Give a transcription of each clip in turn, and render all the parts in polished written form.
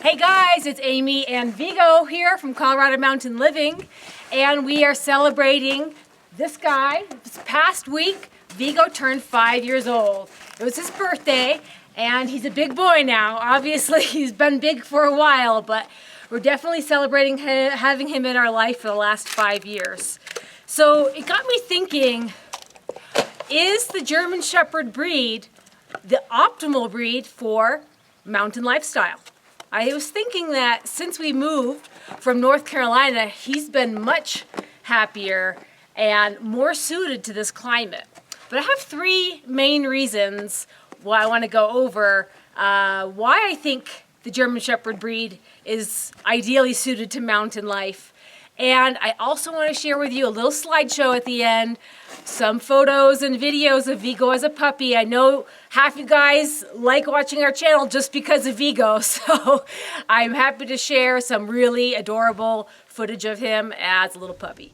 Hey guys, it's Amy and Viggo here from Colorado Mountain Living, and we are celebrating this guy. This past week, Viggo turned 5 years old. It was his birthday, and he's a big boy now. Obviously, he's been big for a while, but we're definitely celebrating having him in our life for the last 5 years. So it got me thinking, is the German Shepherd breed the optimal breed for mountain lifestyle? I was thinking that since we moved from North Carolina, he's been much happier and more suited to this climate. But I have three main reasons why I want to go over why I think the German Shepherd breed is ideally suited to mountain life. And I also want to share with you a little slideshow at the end, some photos and videos of Viggo as a puppy. I know half you guys like watching our channel just because of Viggo, so I'm happy to share some really adorable footage of him as a little puppy.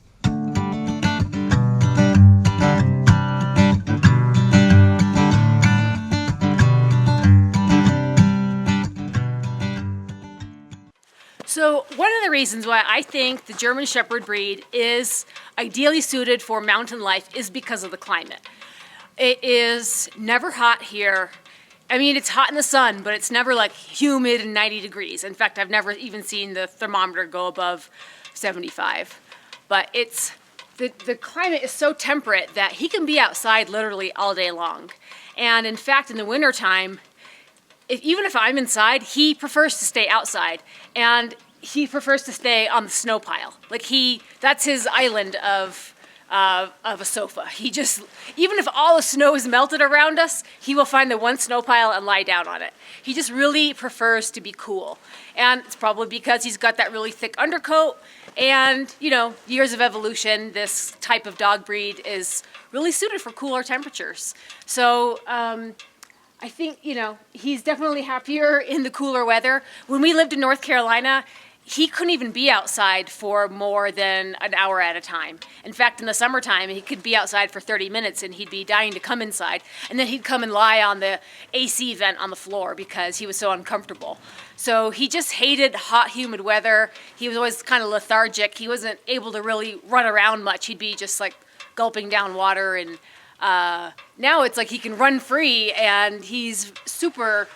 So one of the reasons why I think the German Shepherd breed is ideally suited for mountain life is because of the climate. It is never hot here. I mean, it's hot in the sun, but it's never like humid and 90 degrees. In fact, I've never even seen the thermometer go above 75. But the climate is so temperate that he can be outside literally all day long. And in fact, in the wintertime, even if I'm inside, he prefers to stay outside, and he prefers to stay on the snow pile. Like that's his island of a sofa. Even if all the snow is melted around us, he will find the one snow pile and lie down on it. He just really prefers to be cool, and it's probably because he's got that really thick undercoat. And years of evolution, this type of dog breed is really suited for cooler temperatures. So. I think, he's definitely happier in the cooler weather. When we lived in North Carolina, he couldn't even be outside for more than an hour at a time. In fact, in the summertime, he could be outside for 30 minutes and he'd be dying to come inside. And then he'd come and lie on the AC vent on the floor because he was so uncomfortable. So he just hated hot, humid weather. He was always kind of lethargic. He wasn't able to really run around much. He'd be just like gulping down water, and now it's like he can run free, and he's super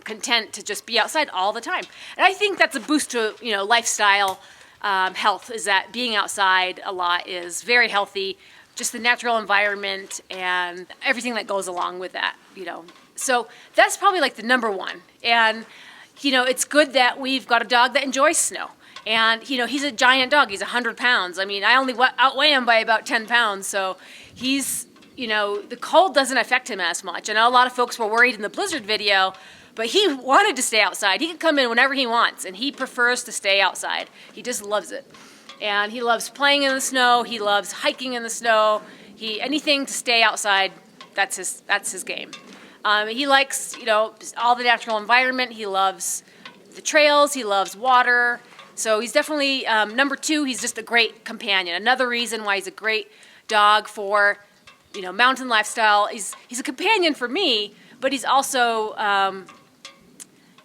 content to just be outside all the time. And I think that's a boost to lifestyle health, is that being outside a lot is very healthy, just the natural environment and everything that goes along with that. So that's probably like the number one. And it's good that we've got a dog that enjoys snow. And he's a giant dog. He's 100 pounds. I mean, I only outweigh him by about 10 pounds. So he's, the cold doesn't affect him as much. I know a lot of folks were worried in the blizzard video, but he wanted to stay outside. He can come in whenever he wants, and he prefers to stay outside. He just loves it. And he loves playing in the snow. He loves hiking in the snow. Anything to stay outside, that's his game. He likes, all the natural environment. He loves the trails. He loves water. So he's definitely, number two, he's just a great companion. Another reason why he's a great dog for, mountain lifestyle. He's a companion for me, but he's also,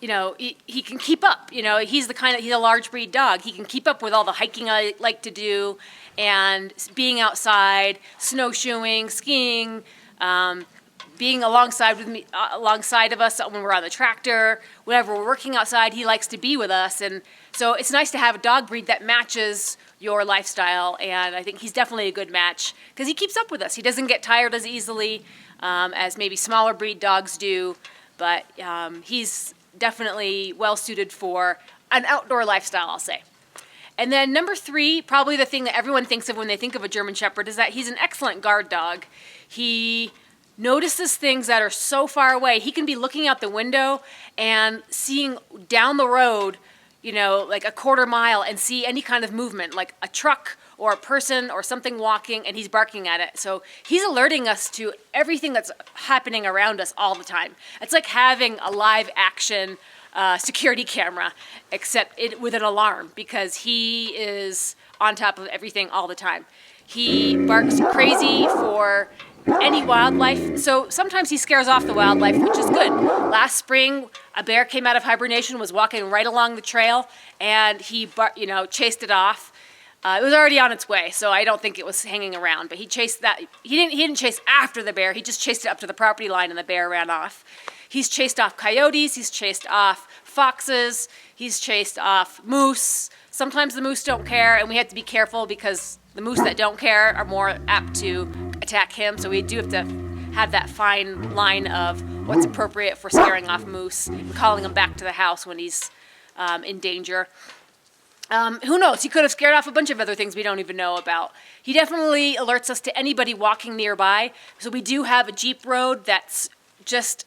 he can keep up. He's a large breed dog. He can keep up with all the hiking I like to do, and being outside, snowshoeing, skiing, being alongside of us when we're on the tractor, whenever we're working outside, he likes to be with us. And so it's nice to have a dog breed that matches your lifestyle, and I think he's definitely a good match because he keeps up with us. He doesn't get tired as easily as maybe smaller breed dogs do, but he's definitely well suited for an outdoor lifestyle, I'll say. And then number three, probably the thing that everyone thinks of when they think of a German Shepherd, is that he's an excellent guard dog. He notices things that are so far away. He can be looking out the window and seeing down the road, like a quarter mile, and see any kind of movement, like a truck or a person or something walking, and he's barking at it. So he's alerting us to everything that's happening around us all the time. It's like having a live action security camera, except with an alarm, because he is on top of everything all the time. He barks crazy for any wildlife. So sometimes he scares off the wildlife, which is good. Last spring, a bear came out of hibernation, was walking right along the trail, and he, chased it off. It was already on its way, so I don't think it was hanging around. But he chased that. He didn't chase after the bear. He just chased it up to the property line, and the bear ran off. He's chased off coyotes. He's chased off foxes. He's chased off moose. Sometimes the moose don't care, and we have to be careful because the moose that don't care are more apt to attack him. So we do have to have that fine line of what's appropriate for scaring off moose and calling him back to the house when he's in danger. Who knows? He could have scared off a bunch of other things we don't even know about. He definitely alerts us to anybody walking nearby. So we do have a Jeep road that's just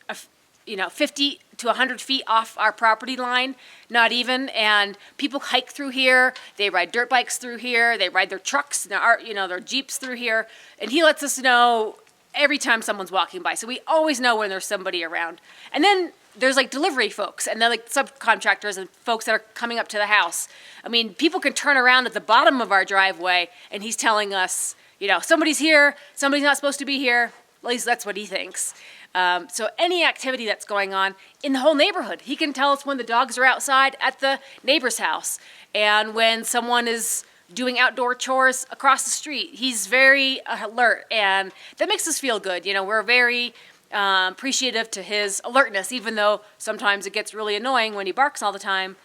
50 to 100 feet off our property line, not even. And people hike through here. They ride dirt bikes through here. They ride their trucks, their Jeeps through here. And he lets us know every time someone's walking by. So we always know when there's somebody around. And then there's like delivery folks and then like subcontractors and folks that are coming up to the house. I mean, people can turn around at the bottom of our driveway and he's telling us, somebody's here, somebody's not supposed to be here. At least that's what he thinks. So any activity that's going on in the whole neighborhood, he can tell us when the dogs are outside at the neighbor's house and when someone is doing outdoor chores across the street. He's very alert, and that makes us feel good. We're very appreciative to his alertness, even though sometimes it gets really annoying when he barks all the time.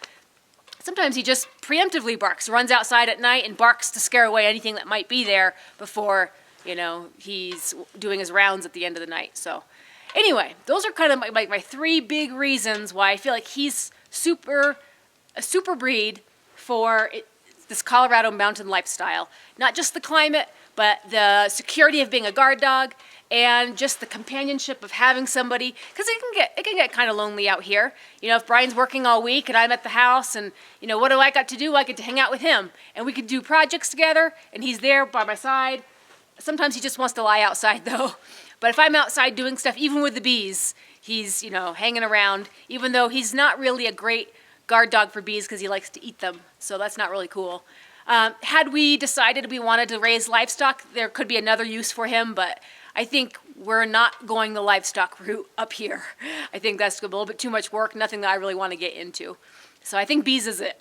Sometimes he just preemptively barks, runs outside at night and barks to scare away anything that might be there before, he's doing his rounds at the end of the night. So anyway, those are kind of my three big reasons why I feel like he's a super breed for this Colorado mountain lifestyle. Not just the climate, but the security of being a guard dog and just the companionship of having somebody, because it can get kind of lonely out here. If Brian's working all week and I'm at the house and, what do I got to do? I get to hang out with him and we could do projects together and he's there by my side. Sometimes he just wants to lie outside though. But if I'm outside doing stuff, even with the bees, he's, hanging around, even though he's not really a great guard dog for bees because he likes to eat them. So that's not really cool. Had we decided we wanted to raise livestock, there could be another use for him, but I think we're not going the livestock route up here. I think that's a little bit too much work, nothing that I really want to get into. So I think bees is it.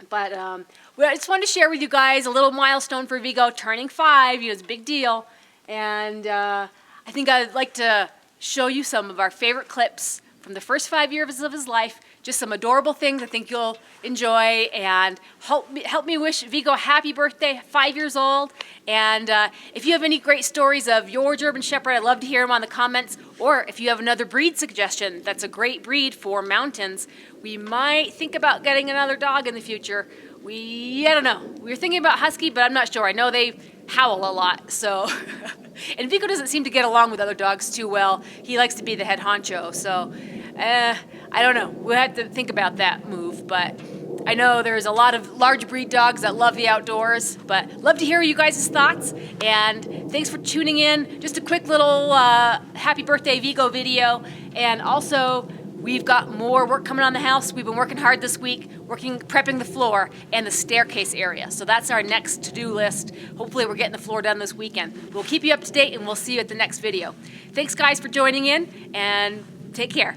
But I just wanted to share with you guys a little milestone for Viggo, turning 5. It's a big deal. And I think I'd like to show you some of our favorite clips from the first 5 years of his life. Just some adorable things I think you'll enjoy, and help me wish Viggo a happy birthday, 5 years old. And if you have any great stories of your German Shepherd, I'd love to hear them on the comments. Or if you have another breed suggestion that's a great breed for mountains, we might think about getting another dog in the future. I don't know. We were thinking about Husky, but I'm not sure. I know they howl a lot, so. And Viggo doesn't seem to get along with other dogs too well. He likes to be the head honcho, so I don't know. We'll have to think about that move, but I know there's a lot of large breed dogs that love the outdoors, but love to hear you guys' thoughts, and thanks for tuning in. Just a quick little happy birthday Viggo video, and also we've got more work coming on the house. We've been working hard this week, prepping the floor and the staircase area. So that's our next to-do list. Hopefully we're getting the floor done this weekend. We'll keep you up to date and we'll see you at the next video. Thanks guys for joining in, and take care.